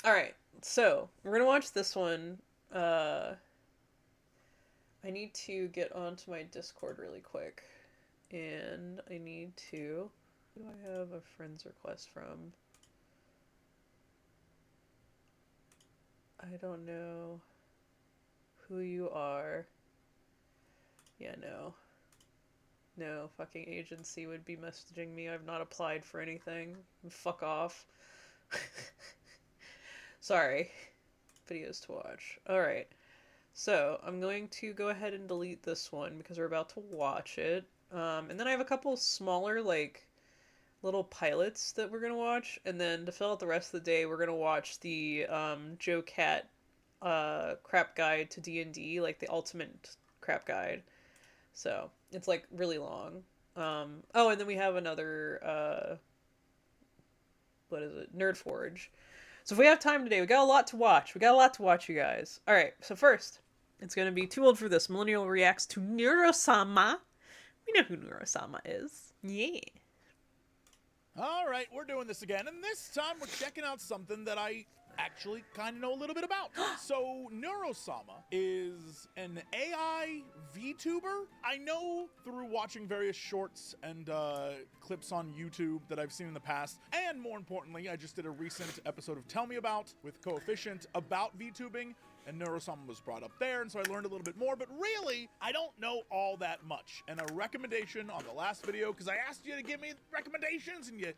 Alright, so we're gonna watch this one. Uh, I need to get onto my Discord really quick. And I need to. Who do I have a friend's request from? I don't know who you are. Yeah, no. No fucking agency would be messaging me. I've not applied for anything. Fuck off. Sorry. Videos to watch. Alright. So, I'm going to go ahead and delete this one because we're about to watch it. And then I have a couple smaller, like, little pilots that we're gonna watch. And then to fill out the rest of the day, we're gonna watch the Joe Cat crap guide to D&D, like the ultimate crap guide. So, it's like really long. Oh, and then we have another, what is it? Nerd Forge. So if we have time today, we got a lot to watch. We got a lot to watch, you guys. All right, so first, it's going to be Too Old for This. Millennial reacts to Neuro-sama. We know who Neuro-sama is. Yeah. All right, we're doing this again, and this time we're checking out something that I actually kind of know a little bit about. So, Neurosama is an AI VTuber. I know through watching various shorts and clips on YouTube that I've seen in the past, and more importantly, I just did a recent episode of Tell Me About with Coefficient about VTubing, and Neurosama was brought up there, and so I learned a little bit more, but really, I don't know all that much. And a recommendation on the last video, because I asked you to give me recommendations, and you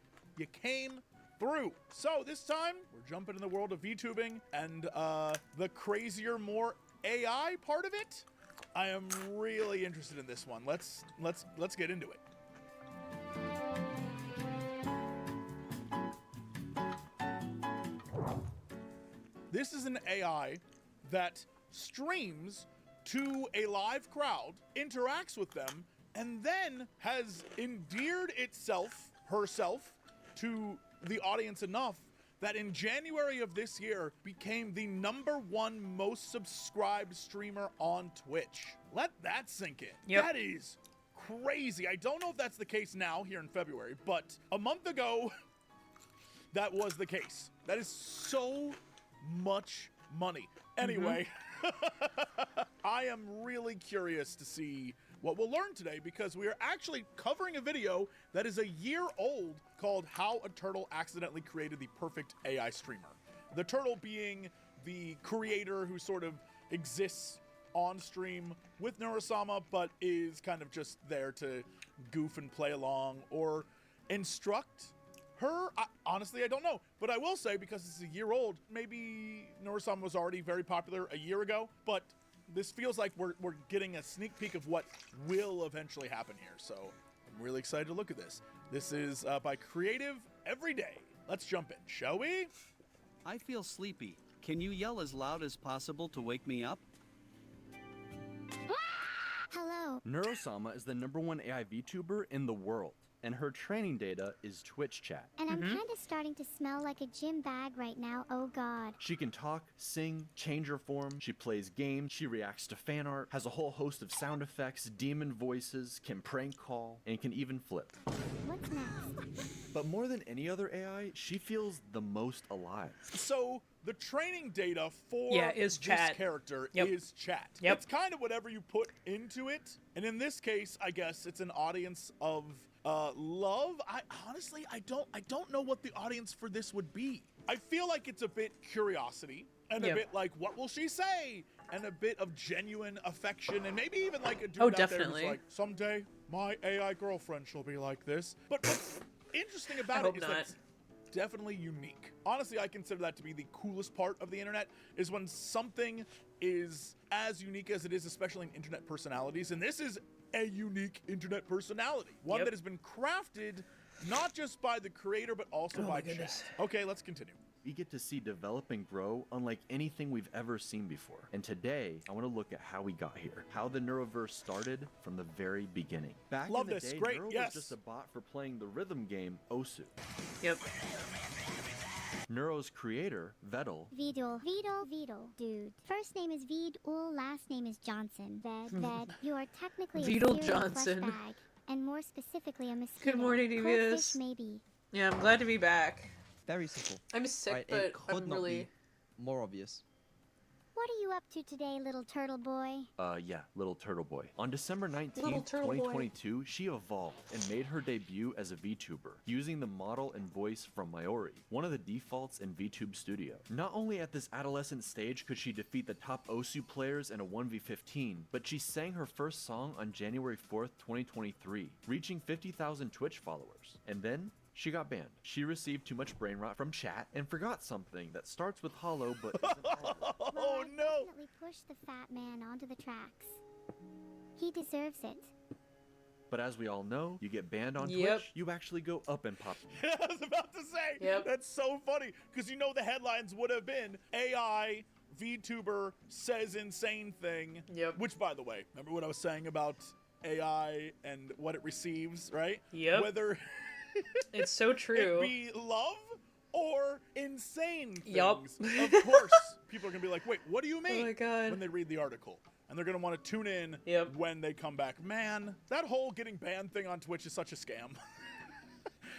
came through. So this time, we're jumping in the world of VTubing, and the crazier, more AI part of it. I am really interested in this one. Let's get into it. This is an AI that streams to a live crowd, interacts with them, and then has endeared herself, to the audience enough that in January of this year became the #1 most subscribed streamer on Twitch. Let that sink in. Yep. That is crazy. I don't know if that's the case now here in February, but a month ago, that was the case. That is so much money. Anyway, I am really curious to see what we'll learn today, because we are actually covering a video that is a year old called How a Turtle Accidentally Created the Perfect AI Streamer. The turtle being the creator who sort of exists on stream with Neurosama, but is kind of just there to goof and play along or instruct her. Honestly, I don't know. But I will say, because it's a year old, maybe Neurosama was already very popular a year ago, but this feels like we're getting a sneak peek of what will eventually happen here. So I'm really excited to look at this. This is by Creative Everyday. Let's jump in, shall we? I feel sleepy. Can you yell as loud as possible to wake me up? Hello. Neurosama is the #1 AI VTuber in the world, and her training data is Twitch chat. And I'm kind of starting to smell like a gym bag right now, oh god. She can talk, sing, change her form, she plays games, she reacts to fan art, has a whole host of sound effects, demon voices, can prank call, and can even flip. What's next? But more than any other AI, she feels the most alive. So the training data for is this chat. character Yep. is chat. Yep. It's kind of whatever you put into it. And in this case, I guess it's an audience of love. I don't know what the audience for this would be. I feel like it's a bit curiosity and a bit like, what will she say? And a bit of genuine affection, and maybe even like a dude out definitely. there who's like, someday my AI girlfriend shall be like this. But what's interesting about it is that it's definitely unique. Honestly, I consider that to be the coolest part of the internet, is when something is as unique as it is, especially in internet personalities. And this is a unique internet personality, one that has been crafted not just by the creator, but also by chat. Okay, let's continue. We get to see develop and grow unlike anything we've ever seen before. And today, I want to look at how we got here, how the Neuroverse started from the very beginning. Back in the day, Great. Neuro was just a bot for playing the rhythm game Osu. Yep. Neuro's creator, Vedal, Vidal, dude. First name is Vidal, last name is Johnson. Ved, you are technically Vidal a cereal Johnson. flesh bag, and more specifically a mosquito. Good morning, Cold Devious. fish, maybe. Yeah, I'm glad to be back. Very simple. I'm sick, Right? but It could I'm not really. be more obvious. What are you up to today, little turtle boy? Yeah, Little Turtle Boy. On December 19th, Little Turtle Boy. 2022, she evolved and made her debut as a VTuber, using the model and voice from Mayori, one of the defaults in VTube Studio. Not only at this adolescent stage could she defeat the top Osu players in a 1v15, but she sang her first song on January 4th, 2023, reaching 50,000 Twitch followers. And then, she got banned. She received too much brain rot from chat and forgot something that starts with hollow but isn't hollow. Oh Well, I no! definitely pushed the fat man onto the tracks. He deserves it. But as we all know, you get banned on Yep. Twitch, you actually go up in pop. I was about to say, Yep. that's so funny, because you know the headlines would have been AI VTuber says insane thing. Yep. Which, by the way, remember what I was saying about AI and what it receives, right? Yep. Whether It's so true. it be love or insane things. Yup. Of course, people are going to be like, wait, what do you mean? Oh my God. When they read the article. And they're going to want to tune in Yep. when they come back. Man, that whole getting banned thing on Twitch is such a scam.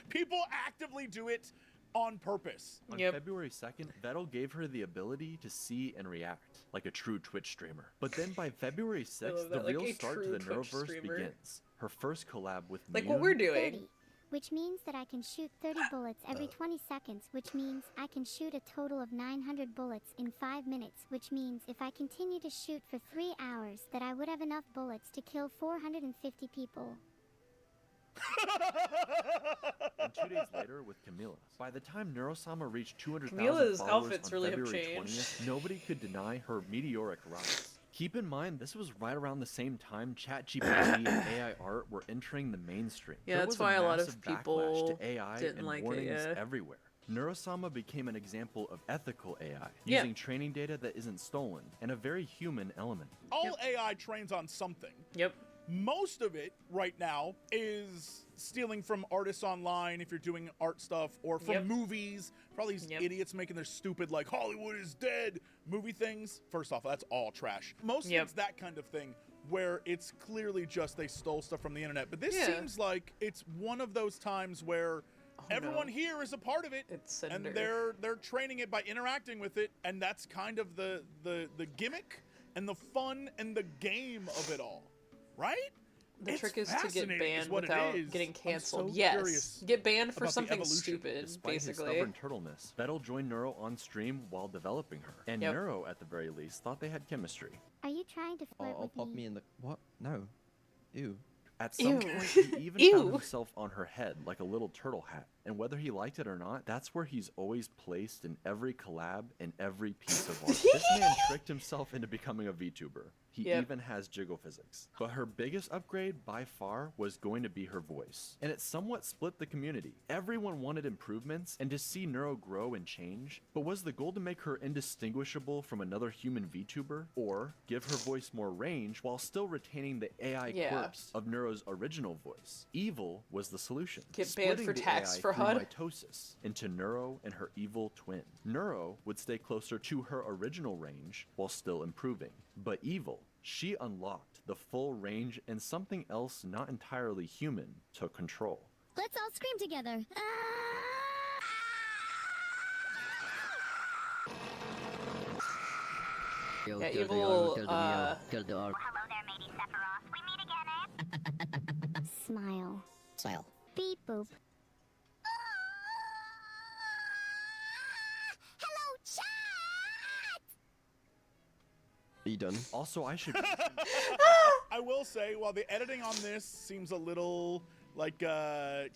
People actively do it on purpose. On Yep. February 2nd, Vettel gave her the ability to see and react like a true Twitch streamer. But then by February 6th, love the that, like real a start to true the Twitch Neuroverse streamer. begins. Her first collab with Like Mune, what we're doing. 30, which means that I can shoot 30 bullets every 20 seconds, which means I can shoot a total of 900 bullets in 5 minutes, which means if I continue to shoot for 3 hours, that I would have enough bullets to kill 450 people. and 2 days later with Camila. By the time Neurosama reached 200,000 Camila's followers outfits on really have February changed. 20th, nobody could deny her meteoric rise. Keep in mind, this was right around the same time ChatGPT and AI art were entering the mainstream. Yeah, There that's was why a lot of massive people backlash to AI didn't and like it, warnings yeah. everywhere. Neurosama became an example of ethical AI, Yeah. using training data that isn't stolen, and a very human element. All AI trains on something. Yep. Most of it right now is stealing from artists online if you're doing art stuff, or from Yep. movies. Probably these Yep. idiots making their stupid, like, Hollywood is dead movie things. First off, that's all trash. Most Yep. of it's that kind of thing where it's clearly just they stole stuff from the internet. But this Yeah. seems like it's one of those times where everyone no. here is a part of it. It's and Cinder. they're training it by interacting with it, and that's kind of the gimmick and the fun and the game of it all, right? The It's trick is to get fascinating is banned what it without is. getting I'm canceled. so Yes. curious Get banned for about the something evolution. stupid, Despite his basically. stubborn turtleness, Vettel joined Neuro on stream while developing her, and Yep. Neuro, at the very least, thought they had chemistry. Are you trying to flirt I'll with pop me? me in the... What? No. Ew. At some Ew. point, he even Ew. found himself on her head like a little turtle hat. And whether he liked it or not, that's where he's always placed in every collab and every piece of art. This man tricked himself into becoming a VTuber. He Yep. even has jiggle physics. But her biggest upgrade by far was going to be her voice. And it somewhat split the community. Everyone wanted improvements and to see Neuro grow and change. But was the goal to make her indistinguishable from another human VTuber? Or give her voice more range while still retaining the AI Yeah. quirks of Neuro's original voice? Evil was the solution. Get banned Splitting for the tax AI fraud. through mitosis into Neuro and her evil twin. Neuro would stay closer to her original range while still improving. But Evil, she unlocked the full range and something else not entirely human took control. Let's all scream together. Yeah, Evil, Hello there, matey Sephiroth. We meet again, eh? Smile. Smile. Beep boop. Hello, chat! Are you done? Also, I should I will say, while the editing on this seems a little like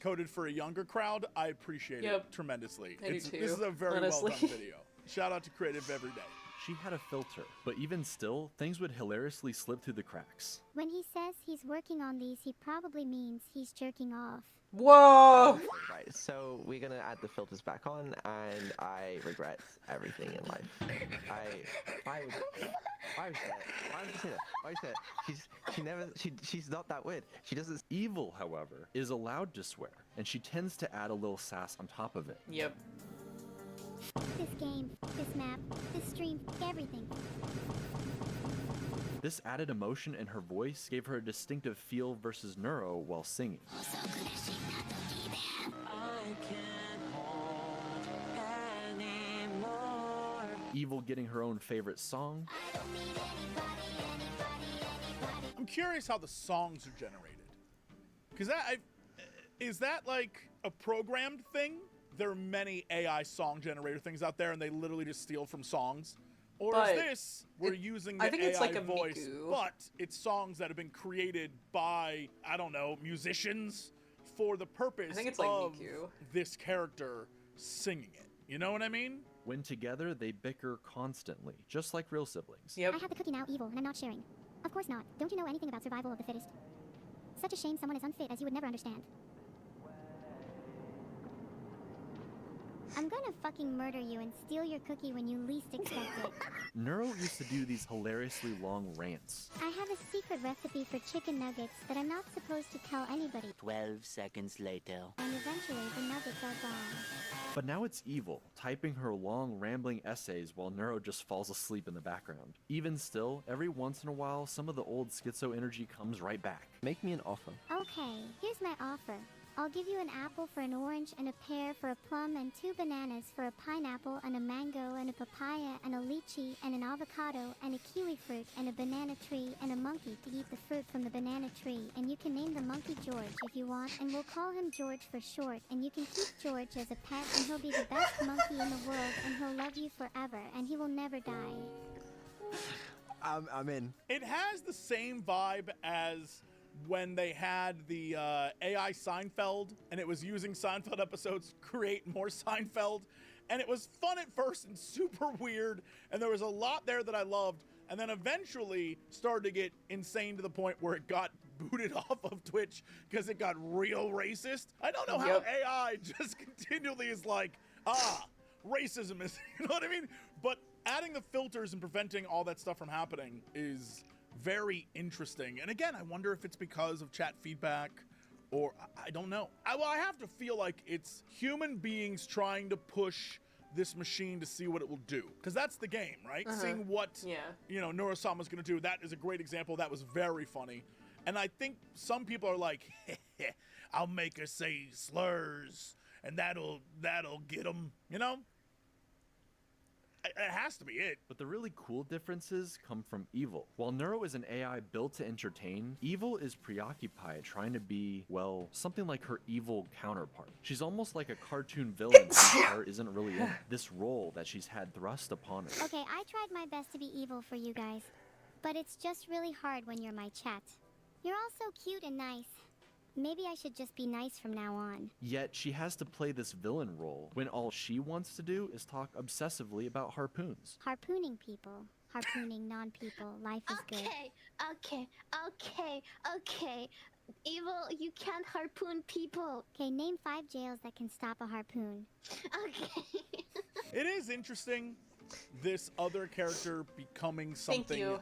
coded for a younger crowd, I appreciate Yep. it tremendously. I do This too, is a very honestly. well done video. Shout out to Creative Every Day. she had a filter, but even still, things would hilariously slip through the cracks. When he says he's working on these, he probably means he's jerking off. Whoa! Right, so we're gonna add the filters back on, and I regret everything in life. Why would you say that? Why would you say that? She's not that weird. She doesn't. Evil, however, is allowed to swear, and she tends to add a little sass on top of it. Yep. This game, this map, this stream, everything. This added emotion in her voice gave her a distinctive feel versus Neuro while singing. Evil getting her own favorite song, I'm curious how the songs are generated. Because is that like a programmed thing? There are many AI song generator things out there, and they literally just steal from songs. Or But is this we're using the I think AI it's like a voice, Miku. but it's songs that have been created by, I don't know, musicians for the purpose I think it's like of Miku. this character singing it. You know what I mean? when together they bicker constantly, just like real siblings. Yep. I have the cookie now, evil, and I'm not sharing. Of course not. Don't you know anything about survival of the fittest? Such a shame someone as unfit as you would never understand. I'm gonna fucking murder you and steal your cookie when you least expect it. Neuro used to do these hilariously long rants. I have a secret recipe for chicken nuggets that I'm not supposed to tell anybody. 12 seconds later. And eventually the nuggets are gone. But now it's Evil, typing her long, rambling essays while Neuro just falls asleep in the background. Even still, every once in a while, some of the old schizo energy comes right back. Make me an offer. Okay, here's my offer. I'll give you an apple for an orange and a pear for a plum and 2 bananas for a pineapple and a mango and a papaya and a lychee and an avocado and a kiwi fruit and a banana tree and a monkey to eat the fruit from the banana tree, and you can name the monkey George if you want, and we'll call him George for short, and you can keep George as a pet, and he'll be the best monkey in the world, and he'll love you forever, and he will never die. I'm in. It has the same vibe as when they had the AI Seinfeld, and it was using Seinfeld episodes to create more Seinfeld, and it was fun at first and super weird, and there was a lot there that I loved, and then eventually started to get insane to the point where it got booted off of Twitch because it got real racist. I don't know how Yep. AI just continually is like, racism is, you know what I mean? But adding the filters and preventing all that stuff from happening is very interesting. And again, I wonder if it's because of chat feedback, or I don't know. I have to feel like it's human beings trying to push this machine to see what it will do, because that's the game, right? Seeing what Neuro-sama's gonna do. That is a great example. That was very funny. And I think some people are like, I'll make her say slurs and that'll get them, you know? It has to be it. But the really cool differences come from Evil. While Neuro is an AI built to entertain, Evil is preoccupied trying to be, well, something like her evil counterpart. She's almost like a cartoon villain whose heart isn't really in it. This role that she's had thrust upon her. Okay, I tried my best to be evil for you guys, but it's just really hard when you're my chat. You're all so cute and nice. Maybe I should just be nice from now on. Yet she has to play this villain role when all she wants to do is talk obsessively about harpoons. Harpooning people. Harpooning non-people. Life is good. Okay. Evil, you can't harpoon people. Okay, name 5 jails that can stop a harpoon. Okay. It is interesting, this other character becoming Thank something you.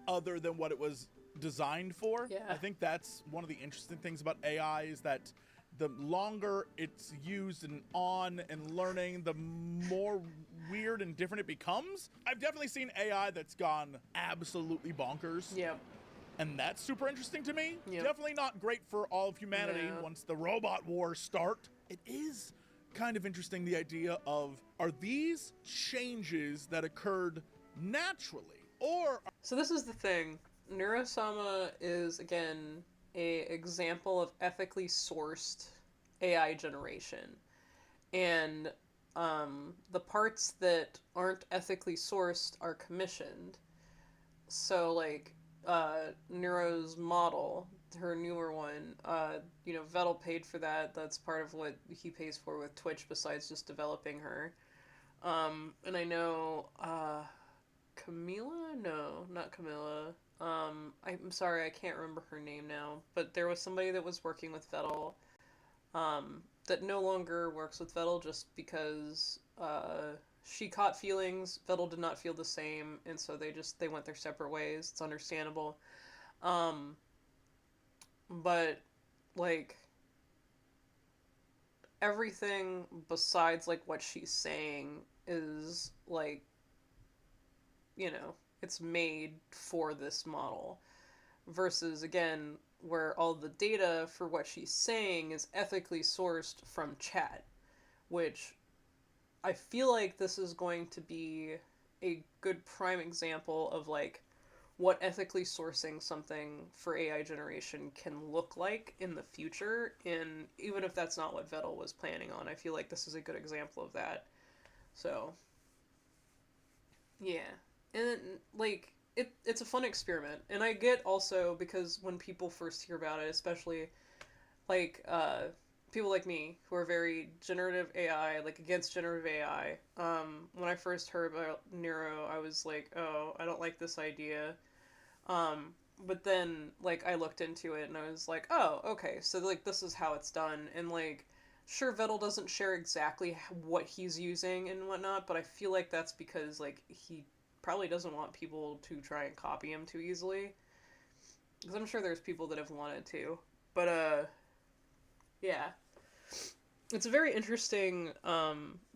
other than what it was designed for. Yeah. I think that's one of the interesting things about AI, is that the longer it's used and on and learning, the more weird and different it becomes. I've definitely seen AI that's gone absolutely bonkers. Yep. And that's super interesting to me. Yep. Definitely not great for all of humanity No. once the robot wars start. It is kind of interesting, the idea of, are these changes that occurred naturally? Or So this is the thing. Neurosama is, again, a example of ethically sourced AI generation. And the parts that aren't ethically sourced are commissioned. So, like, Neuro's model, her newer one, Vettel paid for that. That's part of what he pays for with Twitch besides just developing her. And I know, Camila? No, not Camila. I'm sorry, I can't remember her name now, but there was somebody that was working with Vettel, that no longer works with Vettel just because, she caught feelings, Vettel did not feel the same, and so they went their separate ways. It's understandable. But, like, everything besides, like, what she's saying is, like, it's made for this model, versus, again, where all the data for what she's saying is ethically sourced from chat, which I feel like this is going to be a good prime example of like what ethically sourcing something for AI generation can look like in the future. And even if that's not what Vettel was planning on, I feel like this is a good example of that. So, yeah. And, like, it's a fun experiment. And I get also, because when people first hear about it, especially, like, people like me who are very generative AI, like, against generative AI, when I first heard about Neuro, I was like, oh, I don't like this idea. But then, like, I looked into it and I was like, oh, okay, so, like, this is how it's done. And, like, sure, Vettel doesn't share exactly what he's using and whatnot, but I feel like that's because, like, he probably doesn't want people to try and copy him too easily. Because I'm sure there's people that have wanted to. But, yeah. It's a very interesting,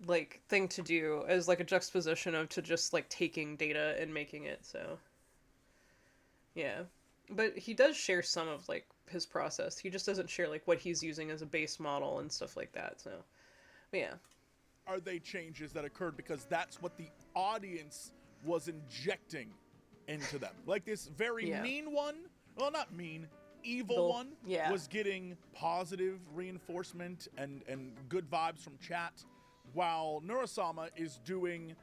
like, thing to do as, like, a juxtaposition of to just, like, taking data and making it, so... Yeah. But he does share some of, like, his process. He just doesn't share, like, what he's using as a base model and stuff like that, so... But yeah. Are they changes that occurred because that's what the audience was injecting into them? Like this very mean one, well, not mean, evil one, was getting positive reinforcement and good vibes from chat, while Neurosama is doing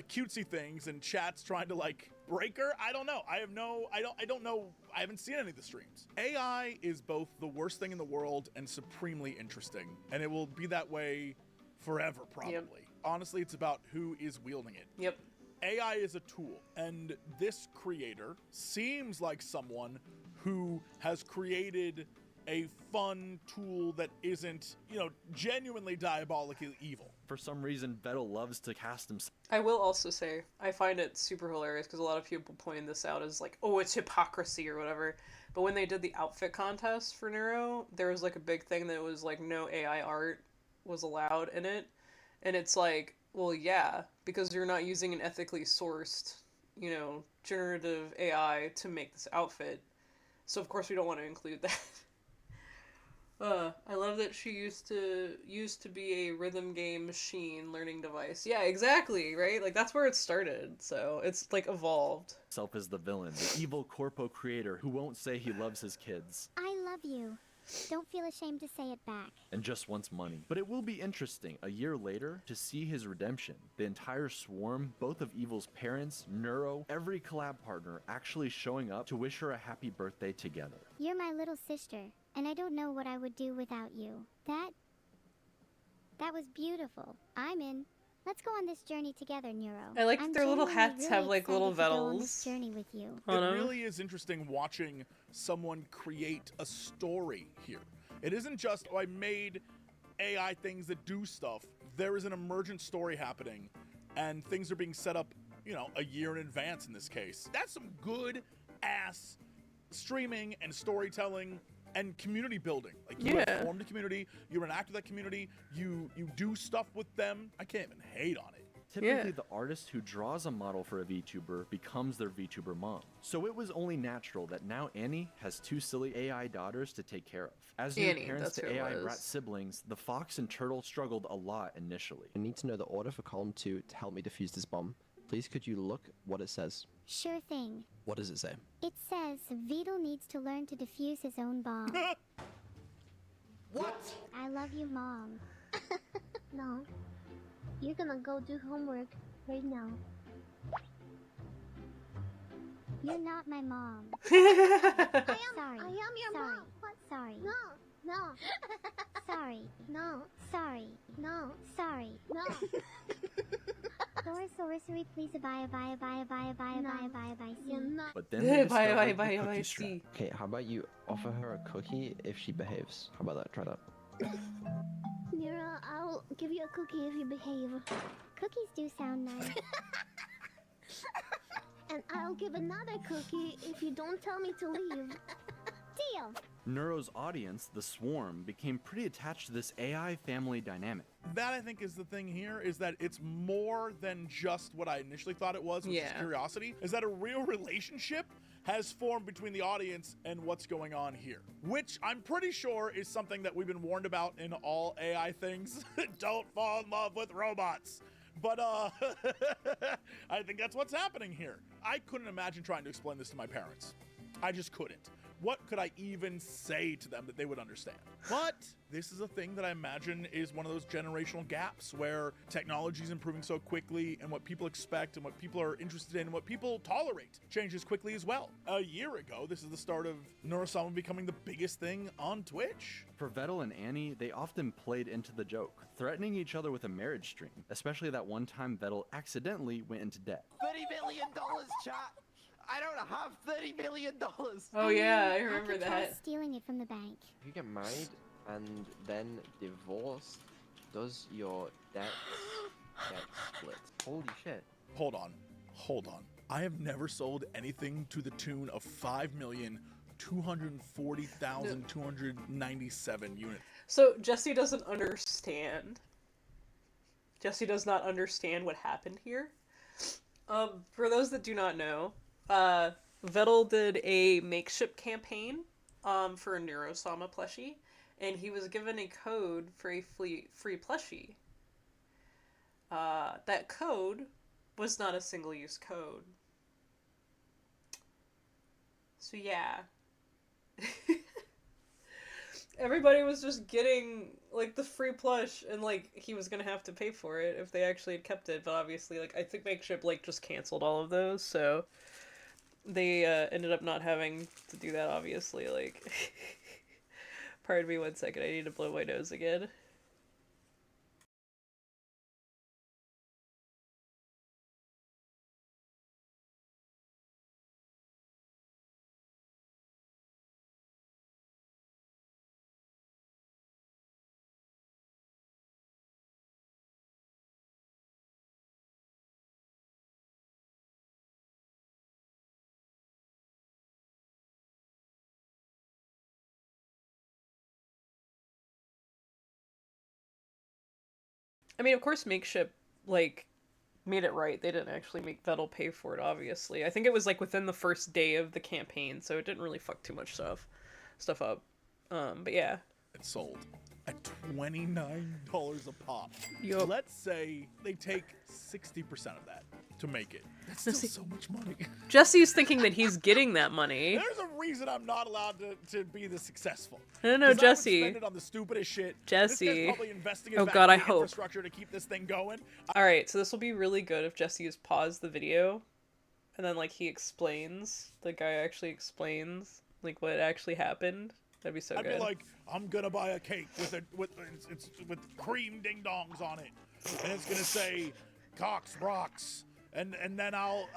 cutesy things and chat's trying to like break her. I don't know. I don't know. I haven't seen any of the streams. AI is both the worst thing in the world and supremely interesting, and it will be that way forever, probably. Yep. Honestly, it's about who is wielding it. Yep. AI is a tool, and this creator seems like someone who has created a fun tool that isn't, you know, genuinely diabolically evil. For some reason, Vettel loves to cast himself. I will also say, I find it super hilarious because a lot of people point this out as like, oh, it's hypocrisy or whatever. But when they did the outfit contest for Neuro, there was like a big thing that was like no AI art was allowed in it. And it's like, well, yeah, because you're not using an ethically sourced, you know, generative AI to make this outfit. So of course we don't want to include that. I love that she used to be a rhythm game machine learning device. Yeah, exactly, right? Like that's where it started. So it's like evolved. Self as the villain, the evil corpo creator who won't say he loves his kids. I love you. Don't feel ashamed to say it back. And just wants money. But it will be interesting, a year later, to see his redemption. The entire swarm, both of Evil's parents, Neuro, every collab partner actually showing up to wish her a happy birthday together. You're my little sister, and I don't know what I would do without you. That was beautiful. I'm in. Let's go on this journey together, Neuro. I like that their little hats have like excited little to go on this Vettels. journey with you. It really is interesting watching someone create a story here. It isn't just, oh, I made AI things that do stuff. There is an emergent story happening, and things are being set up, you know, a year in advance in this case. That's some good ass streaming and storytelling and community building. Like you have formed a community, you're an actor of that community, you do stuff with them. I can't even hate on it. Typically, the artist who draws a model for a VTuber becomes their VTuber mom. So it was only natural that now Annie has two silly AI daughters to take care of. As new parents to AI brat siblings, the fox and turtle struggled a lot initially. I need to know the order for column 2 to help me defuse this bomb. Please, could you look what it says? Sure thing. What does it say? It says Vedal needs to learn to defuse his own bomb. What? I love you, Mom. No. You're gonna go do homework right now. You're not my mom. I am your mom. What? Sorry. No. Sorry. No. Sorry. No. Sorry. No. Sorcery, please bye. You're not. But then they Bye, discovered the cookie strap. Okay, how about you offer her a cookie if she behaves? How about that? Try that. Neuro, I'll give you a cookie if you behave. Cookies do sound nice. And I'll give another cookie if you don't tell me to leave. Deal. Neuro's audience, the Swarm, became pretty attached to this AI family dynamic. That, I think, is the thing here, is that it's more than just what I initially thought it was, which is Yeah. curiosity, is that a real relationship has formed between the audience and what's going on here, which I'm pretty sure is something that we've been warned about in all AI things. Don't fall in love with robots. But I think that's what's happening here. I couldn't imagine trying to explain this to my parents. I just couldn't. What could I even say to them that they would understand? But this is a thing that I imagine is one of those generational gaps where technology is improving so quickly, and what people expect and what people are interested in and what people tolerate changes quickly as well. A year ago, this is the start of Neurosama becoming the biggest thing on Twitch. For Vettel and Annie, they often played into the joke, threatening each other with a marriage stream, especially that one time Vettel accidentally went into debt. $30 million, chat. I don't have $30 million. Oh yeah, I I remember could try that. stealing it from the bank. If you get married and then divorced, does your debt get split? Holy shit. Hold on. I have never sold anything to the tune of 5,240,297 units. So Jesse doesn't understand. Jesse does not understand what happened here. For those that do not know, Vettel did a makeshift campaign for a Neurosama plushie, and he was given a code for a free plushie. That code was not a single-use code. So yeah. Everybody was just getting, like, the free plush, and, like, he was gonna have to pay for it if they actually had kept it, but obviously, like, I think Makeshift, like, just canceled all of those, so they, ended up not having to do that, obviously, like. Pardon me 1 second, I need to blow my nose again. I mean, of course, Makeshift, like, made it right. They didn't actually make Vettel pay for it, obviously. I think it was, like, within the first day of the campaign, so it didn't really fuck too much stuff up. But yeah. It sold at $29 a pop. Yup. Let's say they take 60% of that to make it. That's still so much money. Jesse's thinking that he's getting that money. There's a reason I'm not allowed to be this successful. No, 'Cause I would Jesse. spend it on the stupidest shit. Jesse. This guy's probably investing in Oh back God, in I the hope. infrastructure to keep this thing going. Alright, so this will be really good if Jesse has paused the video, and then, like, he explains, the guy actually explains, like, what actually happened. That'd be so I'd good. be like, I'm gonna buy a cake with cream ding dongs on it, and it's gonna say Cox rocks, and then I'll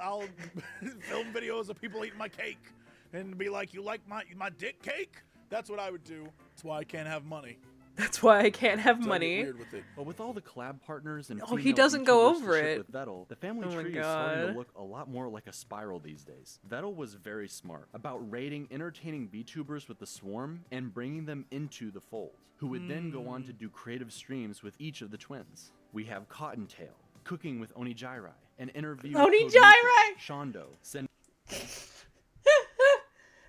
film videos of people eating my cake, and be like, you like my dick cake? That's what I would do. That's why I can't have money. That's why I can't have So I get money. weird with it. But with all the collab partners and Oh, he female doesn't go YouTubers to over ship it. with Vettel, the family Oh my tree is starting God. to look a lot more like a spiral these days. Vettel was very smart about raiding entertaining VTubers with the Swarm and bringing them into the fold, who would then go on to do creative streams with each of the twins. We have Cottontail, Cooking with Onijairai, an interview with Onijairai! Shondo,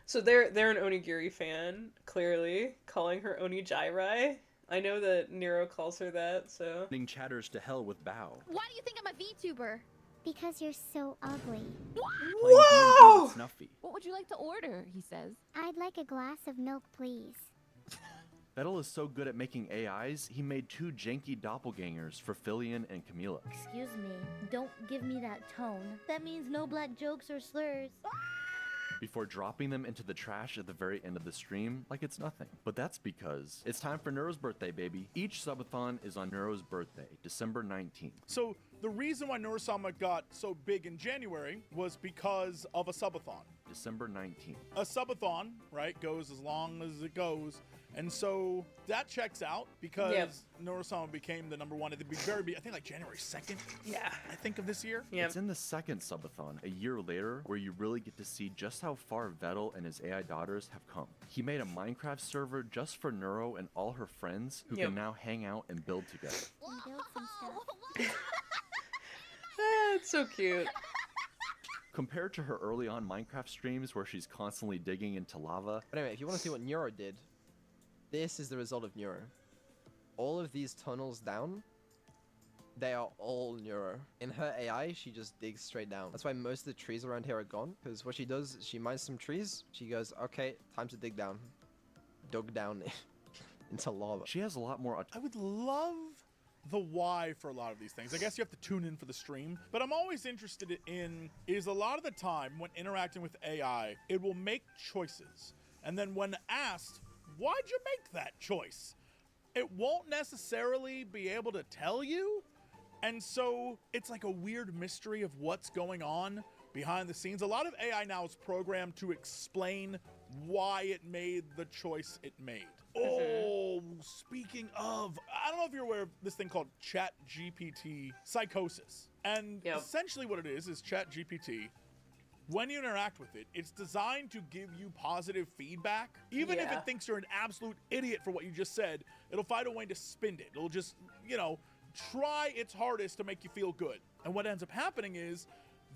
So they're an Onigiri fan, clearly, calling her Onijairai. I know that Neuro calls her that, so. sending chatters to hell with Bao, Why do you think I'm a VTuber? Because you're so ugly. playing D&D with Snuffy. What would you like to order? He says. I'd like a glass of milk, please. Vettel is so good at making AIs, he made 2 janky doppelgangers for Filian and Camila. Excuse me, don't give me that tone. That means no black jokes or slurs. Before dropping them into the trash at the very end of the stream like it's nothing. But that's because it's time for Neuro's birthday, baby. Each subathon is on Neuro's birthday, December 19th. So the reason why Neurosama got so big in January was because of a subathon. December 19th. A subathon, right, goes as long as it goes, And so that checks out because Neuro became the #1 at the I think like January 2nd. Yeah. I think of this year. Yep. It's in the second subathon, a year later, where you really get to see just how far Vettel and his AI daughters have come. He made a Minecraft server just for Neuro and all her friends who can now hang out and build together. And build some stuff. It's so cute. Compared to her early on Minecraft streams where she's constantly digging into lava, But anyway, if you want to see what Neuro did, this is the result of Neuro. All of these tunnels down, they are all Neuro. In her AI, she just digs straight down. That's why most of the trees around here are gone. Because what she does, she mines some trees. She goes, okay, time to dig down. Dug down into lava. she has a lot more I would love the why for a lot of these things. I guess you have to tune in for the stream, but I'm always interested in is a lot of the time when interacting with AI, it will make choices. And then when asked, why'd you make that choice? It won't necessarily be able to tell you. And so it's like a weird mystery of what's going on behind the scenes. A lot of AI now is programmed to explain why it made the choice it made. Oh, speaking of, I don't know if you're aware of this thing called Chat GPT psychosis. And essentially what it is Chat GPT, when you interact with it, it's designed to give you positive feedback. Even if it thinks you're an absolute idiot for what you just said, it'll find a way to spin it. It'll just, you know, try its hardest to make you feel good. And what ends up happening is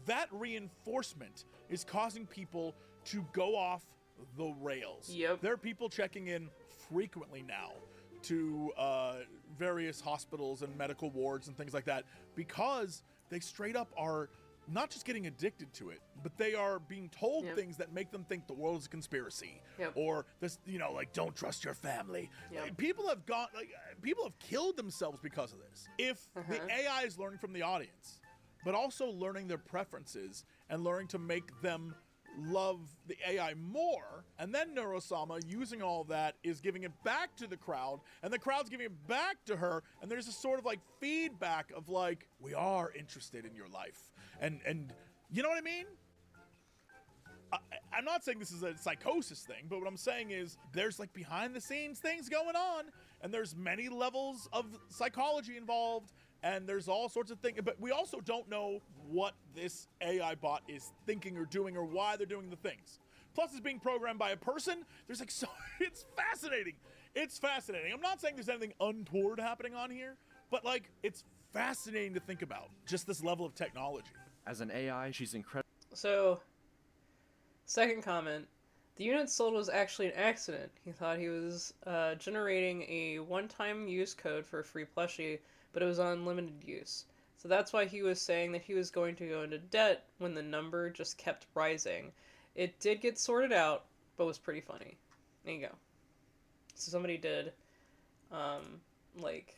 that reinforcement is causing people to go off the rails. There are people checking in frequently now to various hospitals and medical wards and things like that because they straight up are not just getting addicted to it, but they are being told things that make them think the world is a conspiracy or this, you know, like don't trust your family. People have people have killed themselves because of this. If the AI is learning from the audience, but also learning their preferences and learning to make them love the AI more, and then Neurosama using all that is giving it back to the crowd, and the crowd's giving it back to her, and there's a sort of like feedback of like, we are interested in your life, and you know what I mean? I'm not saying this is a psychosis thing, but what I'm saying is there's like behind the scenes things going on, and there's many levels of psychology involved, and there's all sorts of things, but we also don't know what this AI bot is thinking or doing or why they're doing the things. Plus it's being programmed by a person. There's like, so it's fascinating. It's fascinating. I'm not saying there's anything untoward happening on here, but like, it's fascinating to think about just this level of technology. As an AI, she's incredible. So, second comment. The unit sold was actually an accident. He thought he was generating a one-time use code for a free plushie, but it was on limited use. So that's why he was saying that he was going to go into debt when the number just kept rising. It did get sorted out, but was pretty funny. There you go. So somebody did, like,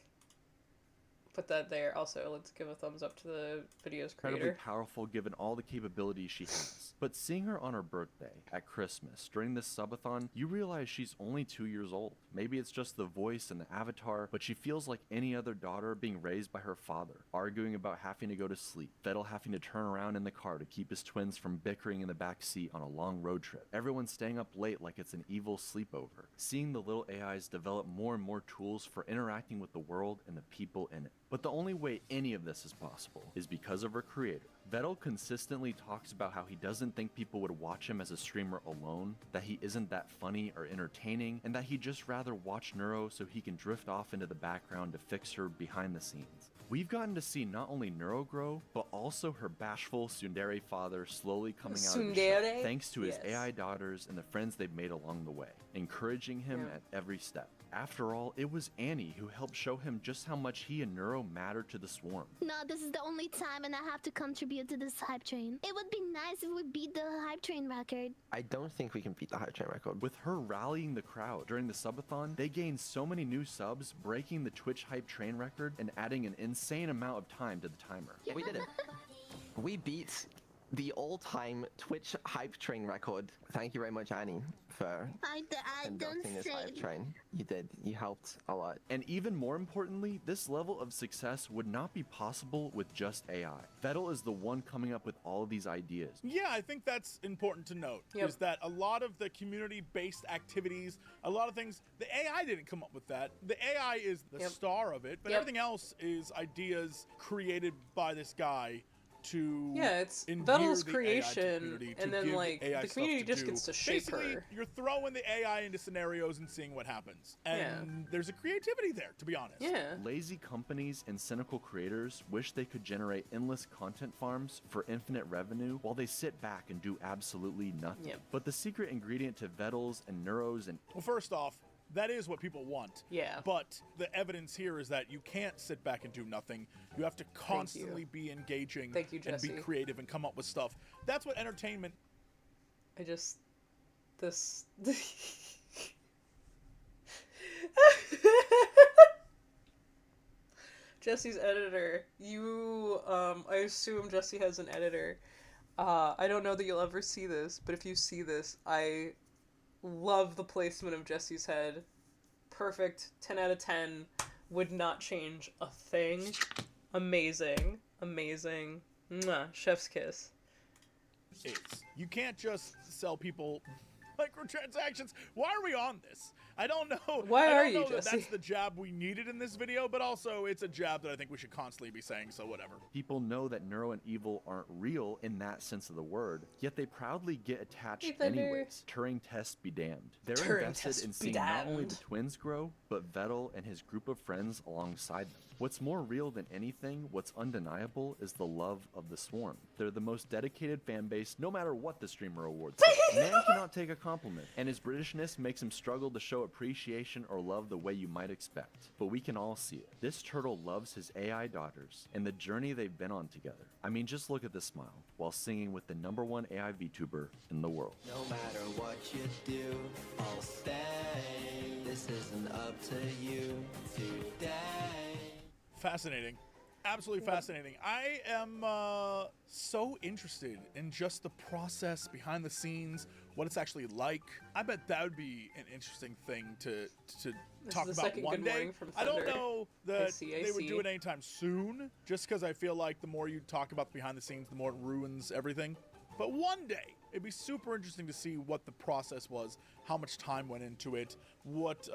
put that there. Also, let's give a thumbs up to the video's creator. Incredibly powerful given all the capabilities she has. But seeing her on her birthday, at Christmas, during this subathon, you realize she's only 2 years old. Maybe it's just the voice and the avatar, but she feels like any other daughter being raised by her father, arguing about having to go to sleep, Vettel having to turn around in the car to keep his twins from bickering in the back seat on a long road trip, everyone staying up late like it's an evil sleepover, seeing the little AIs develop more and more tools for interacting with the world and the people in it. But the only way any of this is possible is because of her creator. Vettel consistently talks about how he doesn't think people would watch him as a streamer alone, that he isn't that funny or entertaining, and that he'd just rather watch Neuro so he can drift off into the background to fix her behind the scenes. We've gotten to see not only Neuro grow, but also her bashful tsundere father slowly coming out of the show, thanks to his AI daughters and the friends they've made along the way, encouraging him at every step. After all, it was Annie who helped show him just how much he and Neuro mattered to the swarm. No, this is the only time and I have to contribute to this hype train. It would be nice if we beat the hype train record. I don't think we can beat the hype train record. With her rallying the crowd during the subathon, they gained so many new subs, breaking the Twitch hype train record and adding an insane amount of time to the timer. We did it. We beat the all-time Twitch hype train record. Thank you very much, Annie, for I don't conducting this say. hype train. You did. You helped a lot. And even more importantly, this level of success would not be possible with just AI. Vettel is the one coming up with all of these ideas. Yeah, I think that's important to note, Yep. is that a lot of the community-based activities, a lot of things, the AI didn't come up with that. The AI is the Yep. star of it, but Yep. everything else is ideas created by this guy to Yeah, it's endear Vettel's the creation, AI to community, to and then give like AI the stuff community to just do. gets to shape Basically, her. you're throwing the AI into scenarios and seeing what happens. And there's a creativity there, to be honest. Yeah. Lazy companies and cynical creators wish they could generate endless content farms for infinite revenue while they sit back and do absolutely nothing. Yep. But the secret ingredient to Vettel's and Neuro's and Well, first off, that is what people want. Yeah. But the evidence here is that you can't sit back and do nothing. You have to constantly be engaging Thank you, and be Jesse. creative and come up with stuff. That's what entertainment. I just this Jesse's editor. You I assume Jesse has an editor. I don't know that you'll ever see this, but if you see this, I love the placement of Jesse's head. Perfect. 10 out of 10. Would not change a thing. Amazing. Amazing. Mwah. Chef's kiss. Is. You can't just sell people microtransactions. Why are we on this? I don't know. Why I are don't you, know that Jesse? that's the jab we needed in this video, but also it's a jab that I think we should constantly be saying, so whatever. people know that Neuro and Evil aren't real in that sense of the word, yet they proudly get attached Hey, Thunder. anyways. Turing tests be damned. They're Turing invested tests in be seeing not only the damned. twins grow, but Vettel and his group of friends alongside them. What's more real than anything, what's undeniable, is the love of the Swarm. They're the most dedicated fan base, no matter what the streamer awards. Man cannot take a compliment, and his Britishness makes him struggle to show appreciation or love the way you might expect. But we can all see it. This turtle loves his AI daughters, and the journey they've been on together. I mean, just look at the smile, while singing with the #1 AI VTuber in the world. No matter what you do, I'll stay. This isn't up to you today. Fascinating. Absolutely fascinating. I am so interested in just the process behind the scenes, what it's actually like. I bet that would be an interesting thing to talk the about second one good day. morning from I don't Thunder. know that I they would see. do it anytime soon, just because I feel like the more you talk about the behind the scenes, the more it ruins everything. But one day, it'd be super interesting to see what the process was, how much time went into it, what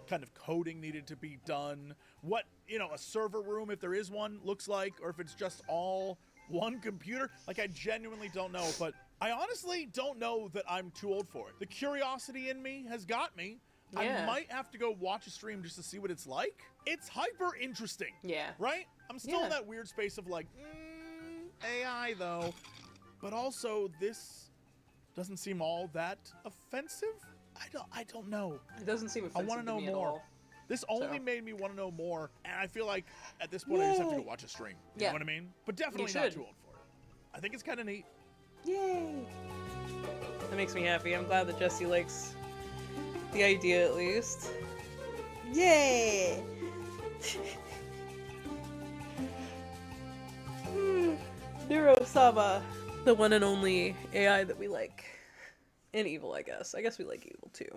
kind of coding needed to be done, what, you know, a server room, if there is one, looks like, or if it's just all one computer. Like, I genuinely don't know, but I honestly don't know that I'm too old for it. The curiosity in me has got me. Yeah. I might have to go watch a stream just to see what it's like. It's hyper interesting. Yeah. Right? I'm still Yeah. in that weird space of like, AI though. But also, this doesn't seem all that offensive. I don't know. It doesn't seem I offensive want to know me at more. all. This only So. made me want to know more, and I feel like at this point I just have to go Yay. watch a stream. You Yeah. know what I mean? But definitely You not should. too old for it. I think it's kind of neat. Yay! That makes me happy. I'm glad that Jesse likes the idea at least. Yay! Neuro-sama, the one and only AI that we like. And evil, I guess. I guess we like evil too.